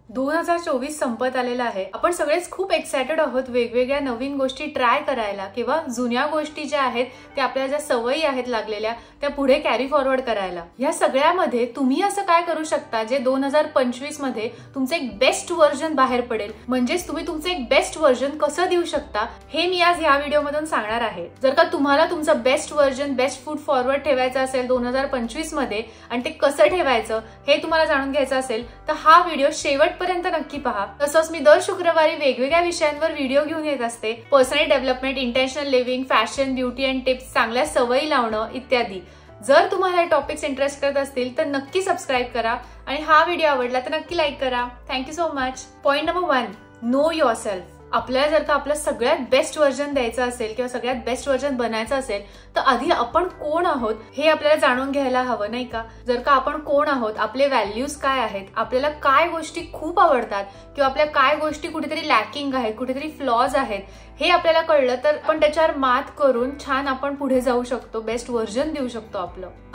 2024 संपत आलेला आहे। आपण सगळेच खूप एक्साइटेड आहोत वेगवेगळ्या नवीन गोष्टी ट्राय करायला किंवा जुन्या गोष्टी ज्या आहेत त्या आपल्या ज्या सवयी आहेत लागलेल्या त्या पुढे कॅरी फॉरवर्ड करायला। या सगळ्यामध्ये तुम्ही असं काय करू शकता जे 2025 मध्ये तुमचं एक बेस्ट व्हर्जन बाहेर पडेल, म्हणजेच तुम्ही तुमचं एक बेस्ट व्हर्जन कसं देऊ शकता हे मी आज या व्हिडिओमधून सांगणार आहे। जर का तुम्हाला तुमचं बेस्ट व्हर्जन बेस्ट फूट फॉरवर्ड ठेवायचं असेल 2025 मध्ये आणि ते कसं ठेवायचं हे तुम्हाला जाणून घ्यायचं असेल तर हा व्हिडिओ शेवटपर्यंत नक्की पहा। तसंच मी दर शुक्रवारी वेगवेगळ्या विषयांवर व्हिडिओ घेऊन येत असते, personal development, intentional living, fashion, beauty and tips, चांगल्या सवयी लावणं इत्यादी। जर तुम्हाला हे टॉपिक्स इंटरेस्ट करत असतील तर नक्की सबस्क्राइब करा आणि हा व्हिडिओ आवडला तर नक्की लाईक करा। Thank you so much. Point number 1, know yourself. आपल्याला जर का आपलं सगळ्यात बेस्ट व्हर्जन द्यायचं असेल किंवा सगळ्यात बेस्ट व्हर्जन बनायचं असेल तर आधी आपण कोण आहोत हे आपल्याला जाणून घ्यायला हवं, नाही का? जर का आपण कोण आहोत, आपले व्हॅल्यूज काय आहेत, आपल्याला काय गोष्टी खूप आवडतात किंवा आपल्या काय गोष्टी कुठेतरी लॅकिंग आहेत, कुठेतरी फ्लॉज आहेत हे आपल्याला कळलं तर आपण त्याच्यावर मात करून छान आपण पुढे जाऊ शकतो, बेस्ट व्हर्जन देऊ शकतो।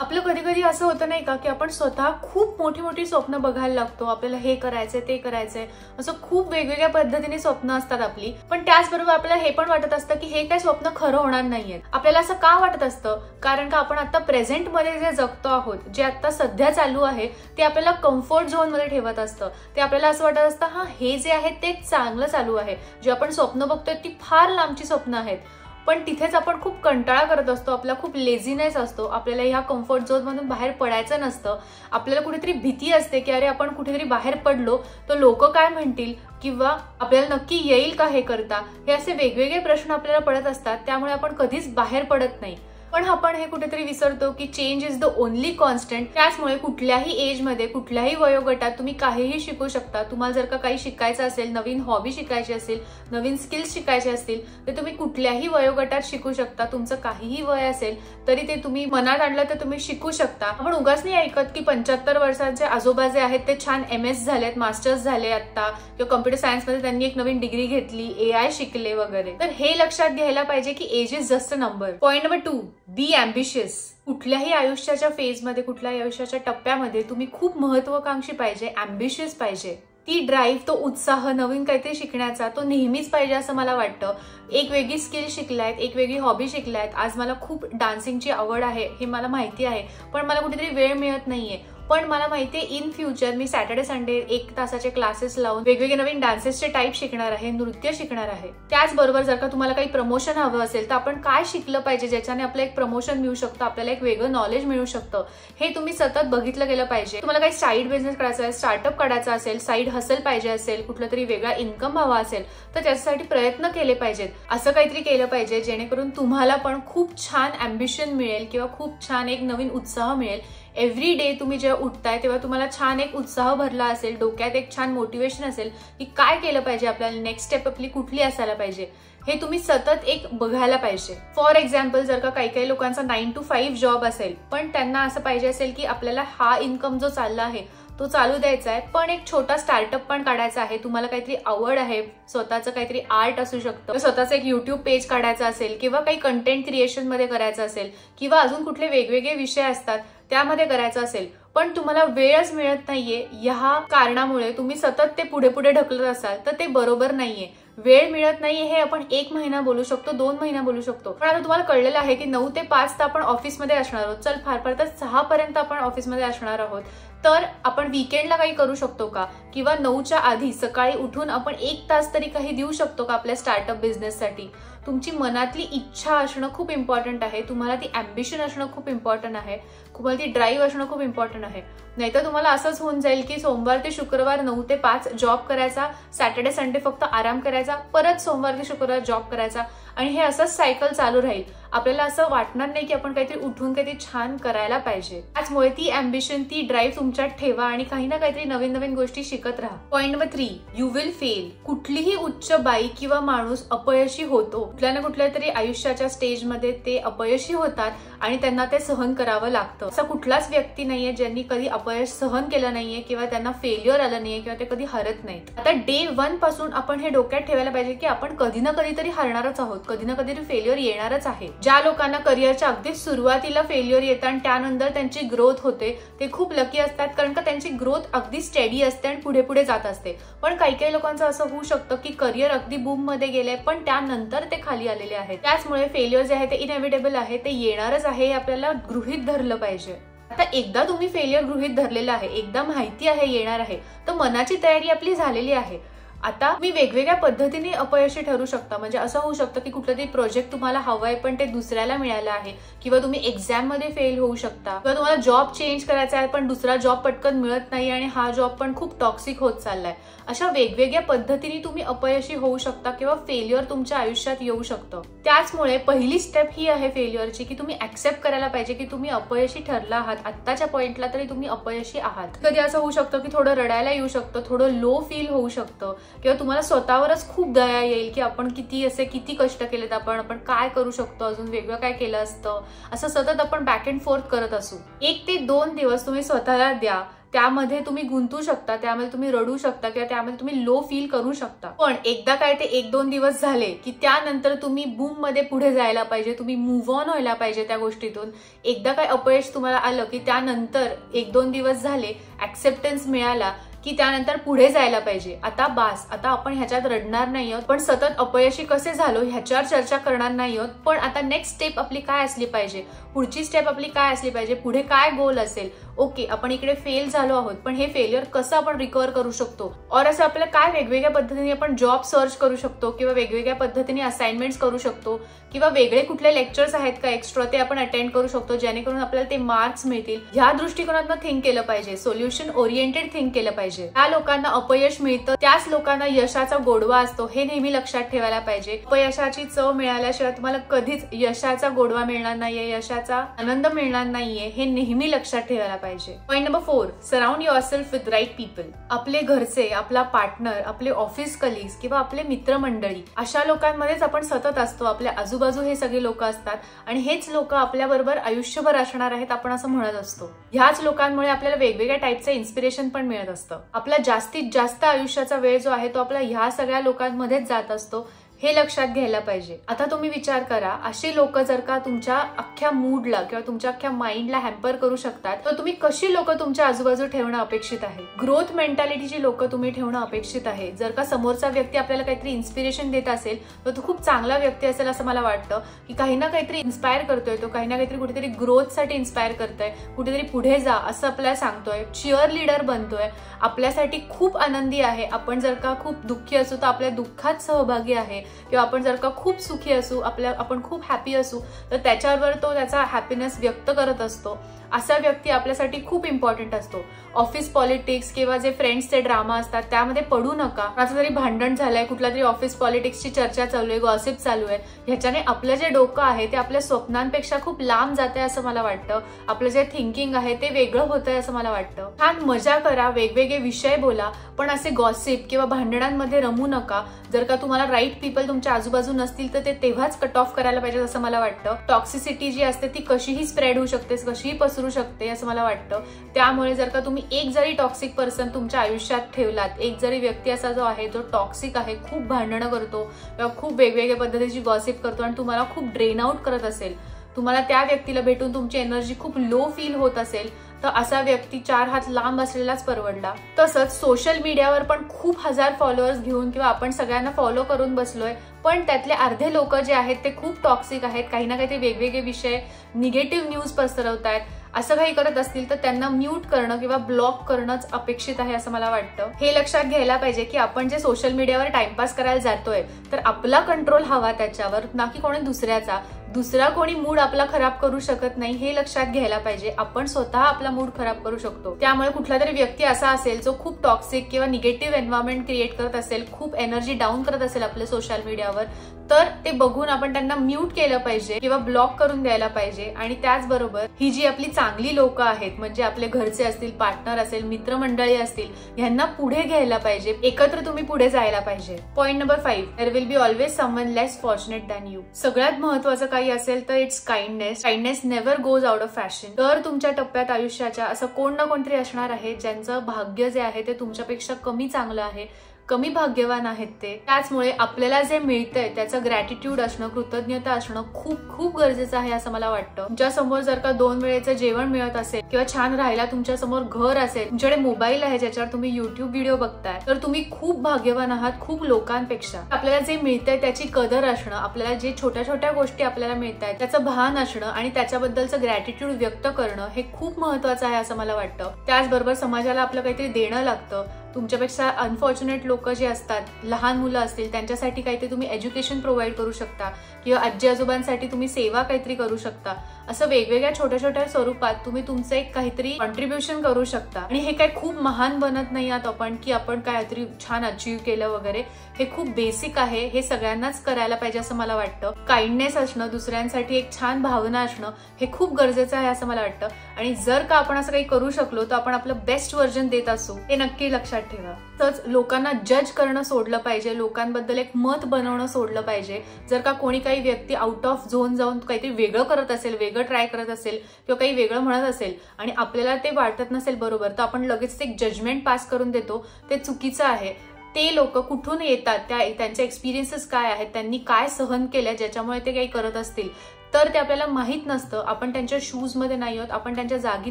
आपलं कधी कधी असं होतं नाही का की आपण स्वतः खूप मोठी मोठी स्वप्न बघायला लागतो, आपल्याला हे करायचंय ते करायचंय, असं खूप वेगवेगळ्या पद्धतीने स्वप्न असतात आपली। पण त्याचबरोबर आपल्याला हे पण वाटत असतं की हे काय स्वप्न खरं होणार नाहीये। आपल्याला असं का वाटत असतं? कारण का आपण आता प्रेझेंट मध्ये जे जगतो आहोत, जे आता सध्या चालू आहे ते आपल्याला कम्फर्ट झोन मध्ये ठेवत असतं। ते आपल्याला असं वाटत असतं हा हे जे आहे ते चांगलं चालू आहे, जे आपण स्वप्न बघतोय ती फार लांबची स्वप्न आहेत। पण तिथेच आपण खूप कंटाळा करत असतो, आपला खूप लेझीनेस असतो, आपल्याला ह्या कम्फर्ट झोन मधून बाहेर पडायचं नसतं। आपल्याला कुठेतरी भीती असते की अरे आपण कुठेतरी बाहेर पडलो तर लोक काय म्हणतील किंवा आपल्याला नक्की येईल का हे करता, हे असे वेगवेगळे प्रश्न आपल्याला पडत असतात। त्यामुळे आपण कधीच बाहेर पडत नाही। पण आपण हे कुठेतरी विसरतो की change is the only constant. त्याचमुळे कुठल्याही एज मध्ये, कुठल्याही वयोगटात तुम्ही काहीही शिकू शकता। तुम्हाला जर का काही शिकायचं असेल, नवीन हॉबी शिकायची असेल, नवीन स्किल्स शिकायचे असतील तर तुम्ही कुठल्याही वयोगटात शिकू शकता। तुमचं काहीही वय असेल तरी ते तुम्ही मनात आणलं तर तुम्ही शिकू शकता। आपण उगाच नाही ऐकत की 75 वर्षांचे आजोबा जे आहेत ते छान MS झालेत, मास्टर्स झाले आता, किंवा कम्प्युटर सायन्स मध्ये त्यांनी एक नवीन डिग्री घेतली, AI शिकले वगैरे। तर हे लक्षात घ्यायला पाहिजे की age is just a number. Point number 2, be ambitious. कुठल्याही आयुष्याच्या फेजमध्ये, कुठल्याही आयुष्याच्या टप्प्यामध्ये तुम्ही खूप महत्वाकांक्षी पाहिजे, ॲम्बिशियस पाहिजे। ती ड्राईव्ह, तो उत्साह नवीन काहीतरी शिकण्याचा तो नेहमीच पाहिजे असं मला वाटतं। एक वेगळी स्किल शिकलायत, एक वेगळी हॉबी शिकलायत। आज मला खूप डान्सिंगची आवड आहे हे मला माहिती आहे, पण मला कुठेतरी वेळ मिळत नाहीये। पण मला माहितीये in future me Saturday Sunday 1 तासाचे क्लासेस लावून वेगवेगळे नवीन डान्सेसचे टाईप शिकणार आहे, नृत्य शिकणार आहे। त्याचबरोबर जर का तुम्हाला काही प्रमोशन हवं असेल तर आपण काय शिकलं पाहिजे ज्याच्याने आपलं एक प्रमोशन मिळू शकतं, आपल्याला एक वेगळं नॉलेज मिळू शकतं, हे तुम्ही सतत बघितलं गेलं पाहिजे। तुम्हाला काही साईड बिझनेस करायचा आहे, स्टार्टअप काढायचा असेल, साईड हसल पाहिजे असेल, कुठला तरी वेगळा इन्कम हवा असेल तर त्याच्यासाठी प्रयत्न केले पाहिजेत। असं काहीतरी केलं पाहिजे जेणेकरून तुम्हाला पण खूप छान ॲम्बिशन मिळेल किंवा खूप छान एक नवीन उत्साह मिळेल। एव्हरी डे तुम्ही जेव्हा उठताय तेव्हा तुम्हाला छान एक उत्साह भरला असेल, डोक्यात एक छान मोटिवेशन असेल की काय केलं पाहिजे, आपल्याला नेक्स्ट स्टेप आपली कुठली असायला पाहिजे, हे तुम्ही सतत एक बघायला पाहिजे। फॉर एक्झाम्पल जर का काही लोकांचा 9 to 5 जॉब असेल, पण त्यांना असं पाहिजे असेल की आपल्याला हा इन्कम जो चालला आहे तो चालू द्यायचा आहे, पण एक छोटा स्टार्टअप पण काढायचा आहे। तुम्हाला काहीतरी आवड आहे, स्वतःचं काहीतरी आर्ट असू शकतं, स्वतःचं एक युट्यूब पेज काढायचं असेल किंवा काही कंटेंट क्रिएशन मध्ये करायचं असेल किंवा अजून कुठले वेगवेगळे विषय असतात त्यामध्ये करायचं असेल, पण तुम्हाला वेळच मिळत नाहीये, या कारणामुळे तुम्ही सतत ते पुढे पुढे ढकलत असाल तर ते बरोबर नाहीये। वेळ मिळत नाहीये हे आपण 1 महिना बोलू शकतो, 2 महिना बोलू शकतो, पण आता तुम्हाला कळलेलं आहे की 9 ते 5 तर आपण ऑफिसमध्ये असणार आहोत, चल फार फार तर 6 पर्यंत आपण ऑफिसमध्ये असणार आहोत, तर आपण वीकेंडला काही करू शकतो का? किंवा 9च्या आधी सकाळी उठून आपण 1 तास तरी काही देऊ शकतो का आपल्या स्टार्टअप बिझनेससाठी? तुमची मनातली इच्छा असणं खूप इम्पॉर्टंट आहे, तुम्हाला ती ॲम्बिशन असणं खूप इम्पॉर्टंट आहे, तुम्हाला ती ड्राईव्ह असणं खूप इम्पॉर्टंट आहे। नाहीतर तुम्हाला असंच होऊन जाईल की सोमवार ते शुक्रवार 9 ते 5 जॉब करायचा, सॅटर्डे संडे फक्त आराम करायचा, परत सोमवार ते शुक्रवार जॉब करायचा आणि हे असंच सायकल चालू राहील। आपल्याला असं वाटणार नाही की आपण काहीतरी उठून काहीतरी छान करायला पाहिजे। त्याचमुळे ती ॲम्बिशन, ती ड्राईव्ह तुमच्यात ठेवा आणि काही ना काहीतरी नवीन नवीन गोष्टी शिकत राहा। Point number 3, you will fail. कुठलीही उच्च बाई किंवा माणूस अपयशी होतो कुठल्या ना कुठल्या तरी आयुष्याच्या स्टेजमध्ये ते अपयशी होतात आणि त्यांना ते सहन करावं लागतं. असा कुठलाच व्यक्ती नाहीये ज्यांनी कधी अपयश सहन केलं नाहीये किंवा त्यांना फेल्युअर आलं नाहीये किंवा ते कधी हरत नाहीत. आता डे 1 पासून आपण हे डोक्यात ठेवायला पाहिजे की आपण कधी ना कधीतरी हरणारच आहोत, कधी ना कधीतरी फेल्युअर येणारच आहे. ज्या लोकांना करिअरच्या अगदी सुरुवातीला फेल्युअर येतं आणि त्यानंतर त्यांची ग्रोथ होते ते खूप लकी असतात, कारण का त्यांची ग्रोथ अगदी स्टेडी असते आणि पुढे पुढे जात असते. पण काही काही लोकांचं असं होऊ शकतं की करिअर अगदी बूम मध्ये गेलंय पण त्यानंतर ते खाली आलेले आहेत. त्याचमुळे फेल्युअर जे आहे ते इनएव्हिटेबल आहे, ते येणारच आहे, हे आपल्याला गृहीत धरलं पाहिजे. आता एकदा तुम्ही फेल्युअर गृहीत धरलेलं आहे, एकदा माहिती आहे येणार आहे, तर मनाची तयारी आपली झालेली आहे. आता तुम्ही वेगवेगळ्या पद्धतीने अपयशी ठरू शकता. म्हणजे असं होऊ शकतं की कुठलं तरी प्रोजेक्ट तुम्हाला हवंय पण ते दुसऱ्याला मिळालं आहे, किंवा तुम्ही एक्झाम मध्ये फेल होऊ शकता, किंवा तुम्हाला जॉब चेंज करायचा आहे पण दुसरा जॉब पटकन मिळत नाही आणि हा जॉब पण खूप टॉक्सिक होत चाललाय. अशा वेगवेगळ्या पद्धतीने तुम्ही अपयशी होऊ शकता किंवा फेल्युअर तुमच्या आयुष्यात येऊ शकतं. त्याचमुळे पहिली स्टेप ही आहे फेल्युअरची की तुम्ही ऍक्सेप्ट करायला पाहिजे की तुम्ही अपयशी ठरला आहात. आत्ताच्या पॉइंटला तरी तुम्ही अपयशी आहात. कधी असं होऊ शकतं की थोडं रडायला येऊ शकतं, थोडं लो फील होऊ शकतं, किंवा तुम्हाला स्वतःवरच खूप दया येईल की आपण किती कष्ट केलेत, आपण काय करू शकतो, अजून वेगळं काय केलं असतं, असं सतत आपण बॅक अँड फोर्थ करत असू. 1 ते 2 दिवस तुम्ही स्वतःला द्या, त्यामध्ये तुम्ही गुंतू शकता, त्यामध्ये तुम्ही रडू शकता किंवा त्यामध्ये तुम्ही लो फील करू शकता. पण एकदा काय ते 1-2 दिवस झाले की त्यानंतर तुम्ही बूम मध्ये पुढे जायला पाहिजे, तुम्ही मूव्ह ऑन व्हायला पाहिजे त्या गोष्टीतून. एकदा काय अपयश तुम्हाला आलं की त्यानंतर 1-2 दिवस झाले, ऍक्सेप्टन्स मिळाला की त्यानंतर पुढे जायला पाहिजे. आता बास, आता आपण ह्याच्यात रडणार नाही आहोत, पण सतत अपयशी कसे झालो ह्याच्यावर चर्चा करणार नाही आहोत. पण आता नेक्स्ट स्टेप आपली काय असली पाहिजे, पुढची स्टेप आपली काय असली पाहिजे, पुढे काय गोल असेल. ओके, आपण इकडे फेल झालो आहोत पण हे फेल्युअर कसं आपण रिकव्हर करू शकतो, और असं आपल्याला काय वेगवेगळ्या पद्धतीने आपण जॉब सर्च करू शकतो किंवा वेगवेगळ्या पद्धतीने असाइनमेंट्स करू शकतो, किंवा वेगळे कुठले लेक्चर्स आहेत का एक्स्ट्रा ते आपण अटेंड करू शकतो जेणेकरून आपल्याला ते मार्क्स मिळतील. ह्या दृष्टिकोनातून थिंक केलं पाहिजे, सोल्युशन ओरिएंटेड थिंक केलं पाहिजे. त्या लोकांना अपयश मिळतं त्याच लोकांना यशाचा गोडवा असतो, हे नेहमी लक्षात ठेवायला पाहिजे. अपयशाची चव मिळाल्याशिवाय तुम्हाला कधीच यशाचा गोडवा मिळणार नाहीये, यशाचा आनंद मिळणार नाहीये, हे नेहमी लक्षात ठेवायला पाहिजे. Point number 4, surround yourself with right people. आपले घरचे, आपला पार्टनर, आपले ऑफिस कलिग्स किंवा आपले मित्रमंडळी, अशा लोकांमध्येच आपण सतत असतो. आपल्या आजूबाजू हे सगळे लोक असतात आणि हेच लोक आपल्या बरोबर आयुष्यभर असणार आहेत आपण असं म्हणत असतो. ह्याच लोकांमुळे आपल्याला वेगवेगळ्या टाईपचं इन्स्पिरेशन पण मिळत असतं. आपला जास्तीत जास्त आयुष्याचा वेळ जो आहे तो आपला ह्या सगळ्या लोकांमध्येच जात असतो, हे लक्षात घ्यायला पाहिजे. आता तुम्ही विचार करा, अशी लोक जर का तुमच्या अख्ख्या मूडला किंवा तुमच्या अख्ख्या माइंडला हॅम्पर करू शकतात, तर तुम्ही कशी लोक तुमच्या आजूबाजू ठेवणं अपेक्षित आहे. ग्रोथ मेंटॅलिटीची लोक तुम्ही ठेवणं अपेक्षित आहे. जर का समोरचा व्यक्ती आपल्याला काहीतरी इन्स्पिरेशन देत असेल तर तो खूप चांगला व्यक्ती असेल असं मला वाटतं, की काही ना काहीतरी इन्स्पायर करतोय, तो काही ना काहीतरी कुठेतरी ग्रोथसाठी इन्स्पायर करतोय, कुठेतरी पुढे जा असं आपल्याला सांगतोय, चिअर लीडर बनतोय, आपल्यासाठी खूप आनंदी आहे. आपण जर का खूप दुःखी असू तर आपल्या दुःखात सहभागी आहे, किंवा आपण जर का खूप सुखी असू, आपण खूप हॅपी असू तर त्याच्यावर तो त्याचा हॅपीनेस व्यक्त करत असतो. असा व्यक्ती आपल्यासाठी खूप इम्पॉर्टंट असतो. ऑफिस पॉलिटिक्स किंवा जे फ्रेंड्सचे ड्रामा असतात त्यामध्ये पडू नका. कोणाचं तरी भांडण झालंय, कुठला तरी ऑफिस पॉलिटिक्सची चर्चा चालू आहे, गॉसिप चालू आहे, ह्याच्याने आपलं जे डोकं आहे ते आपल्या स्वप्नांपेक्षा खूप लांब जाते असं मला वाटतं. आपलं जे थिंकिंग आहे ते वेगळं होतंय असं मला वाटतं. छान मजा करा, वेगवेगळे विषय बोला, पण असे गॉसिप किंवा भांडणांमध्ये रमू नका. जर का तुम्हाला राईट पीपल तुमच्या आजूबाजू नसतील तर ते तेव्हाच कट ऑफ करायला पाहिजे असं मला वाटतं. टॉक्सिसिटी जी असते ती कशीही स्प्रेड होऊ शकते, कशीही पसरू शकते असं मला वाटतं. त्यामुळे जर का तुम्ही एक जरी टॉक्सिक पर्सन तुमच्या आयुष्यात ठेवलात, एक जरी व्यक्ती असा जो आहे जो टॉक्सिक आहे, खूप भांडणं करतो किंवा खूप वेगवेगळ्या पद्धतीची गॉसिप करतो आणि तुम्हाला खूप ड्रेन आउट करत असेल, तुम्हाला त्या व्यक्तीला भेटून तुमची एनर्जी खूप लो फील होत असेल, तर असा व्यक्ती 4 हात लांब असलेलाच परवडला. तसंच सोशल मीडियावर पण खूप हजार फॉलोअर्स घेऊन किंवा आपण सगळ्यांना फॉलो करून बसलोय, पण त्यातले अर्धे लोक जे आहेत ते खूप टॉक्सिक आहेत, काही ना काही ते वेगवेगळे विषय, निगेटिव्ह न्यूज पसरवतायत. असं काही करत असतील तर त्यांना म्यूट करणं किंवा ब्लॉक करणंच अपेक्षित आहे असं मला वाटतं. हे लक्षात घ्यायला पाहिजे की आपण जे सोशल मीडियावर टाइमपास करायला जातोय तर आपला कंट्रोल हवा त्याच्यावर, ना की कोणी दुसऱ्याचा. दुसरा कोणी मूड आपला खराब करू शकत नाही, हे लक्षात घ्यायला पाहिजे. आपण स्वतः आपला मूड खराब करू शकतो. त्यामुळे कुठला तरी व्यक्ती असा असेल जो खूप टॉक्सिक किंवा निगेटिव्ह एन्व्हायरमेंट क्रिएट करत असेल, खूप एनर्जी डाऊन करत असेल आपल्या सोशल मीडियावर, तर ते बघून आपण त्यांना म्यूट केलं पाहिजे किंवा ब्लॉक करून द्यायला पाहिजे. आणि त्याचबरोबर ही जी आपली चांगली लोक आहेत, म्हणजे आपले घरचे असतील, पार्टनर असेल, मित्रमंडळी असतील, यांना पुढे घ्यायला पाहिजे. एकत्र तुम्ही पुढे जायला पाहिजे. Point number 5, there will be always someone less fortunate than you. सगळ्यात महत्वाचं काही असेल तर it's kindness. Kindness never goes out of fashion. तर तुमच्या टप्प्यात आयुष्याच्या असं कोण ना कोणतरी असणार आहे ज्यांचं भाग्य जे आहे ते तुमच्यापेक्षा कमी चांगलं आहे, कमी भाग्यवान आहेत ते. त्याचमुळे आपल्याला जे मिळतंय त्याचं ग्रॅटिट्यूड असणं, कृतज्ञता असणं खूप खूप गरजेचं आहे असं मला वाटतं. तुमच्या समोर जर का 2 वेळेचं जेवण मिळत असेल किंवा छान राहायला तुमच्या समोर घर असेल, तुमच्याकडे मोबाईल आहे ज्याच्यावर तुम्ही युट्यूब व्हिडिओ बघताय, तर तुम्ही खूप भाग्यवान आहात खूप लोकांपेक्षा. आपल्याला जे मिळतंय त्याची कदर असणं, आपल्याला जे छोट्या छोट्या गोष्टी आपल्याला मिळतायत त्याचं भान असणं आणि त्याच्याबद्दलचं ग्रॅटिट्यूड व्यक्त करणं हे खूप महत्वाचं आहे असं मला वाटतं. त्याचबरोबर समाजाला आपलं काहीतरी देणं लागतं. तुमच्यापेक्षा अनफॉर्च्युनेट लोक जे असतात, लहान मुलं असतील, त्यांच्यासाठी काहीतरी तुम्ही एज्युकेशन प्रोव्हाइड करू शकता किंवा आजी आजोबांसाठी तुम्ही सेवा काहीतरी करू शकता. असं वेगवेगळ्या छोट्या छोट्या स्वरूपात तुम्ही तुमचं एक काहीतरी कॉन्ट्रीब्युशन करू शकता. आणि हे काय खूप महान बनत नाही आहात आपण की आपण काहीतरी छान अचीव्ह केलं वगैरे. हे खूप बेसिक आहे, हे सगळ्यांनाच करायला पाहिजे असं मला वाटतं. काइंडनेस असणं, दुसऱ्यांसाठी एक छान भावना असणं हे खूप गरजेचं आहे असं मला वाटतं. आणि जर का आपण असं काही करू शकलो तर आपण आपलं बेस्ट व्हर्जन देत असू, हे नक्की लक्षात ठेवा. तसंच लोकांना जज करणं सोडलं पाहिजे, लोकांबद्दल एक मत बनवणं सोडलं पाहिजे. जर का कोणी काही व्यक्ती आउट ऑफ झोन जाऊन काहीतरी वेगळं करत असेल, वेगळं ट्राय करत असेल किंवा काही वेगळं म्हणत असेल आणि आपल्याला ते वाटत नसेल बरोबर, तर आपण लगेच एक जजमेंट पास करून देतो. ते चुकीचं आहे. ते लोक कुठून येतात, त्यांचे एक्सपिरियन्सेस काय आहेत, त्यांनी काय सहन केलं ज्याच्यामुळे ते काही करत असतील, तर ते आपल्याला माहित नसतं. आपण त्यांच्या शूज मध्ये नाही आहोत, आपण त्यांच्या जागी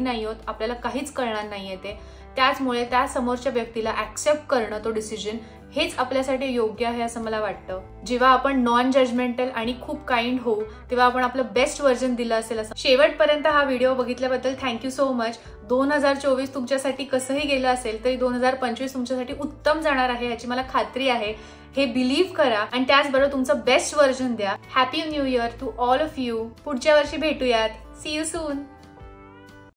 नाही आहोत, आपल्याला काहीच कळणार नाहीये ते. त्याचमुळे त्या समोरच्या व्यक्तीला ऍक्सेप्ट करणं, तो डिसिजन, हेच आपल्यासाठी योग्य आहे असं मला वाटतं. जेव्हा आपण नॉन जजमेंटल आणि खूप काइंड होऊ तेव्हा आपण आपलं बेस्ट व्हर्जन दिलं असेल असं. शेवटपर्यंत हा व्हिडिओ बघितल्याबद्दल थँक्यू सो मच. 2024 तुमच्यासाठी कसंही गेलं असेल तरी 2025 तुमच्यासाठी उत्तम जाणार आहे याची मला खात्री आहे. हे बिलीव्ह करा आणि त्याचबरोबर तुमचं बेस्ट व्हर्जन द्या. Happy new year to all of you. पुढच्या वर्षी भेटूयात. See you soon.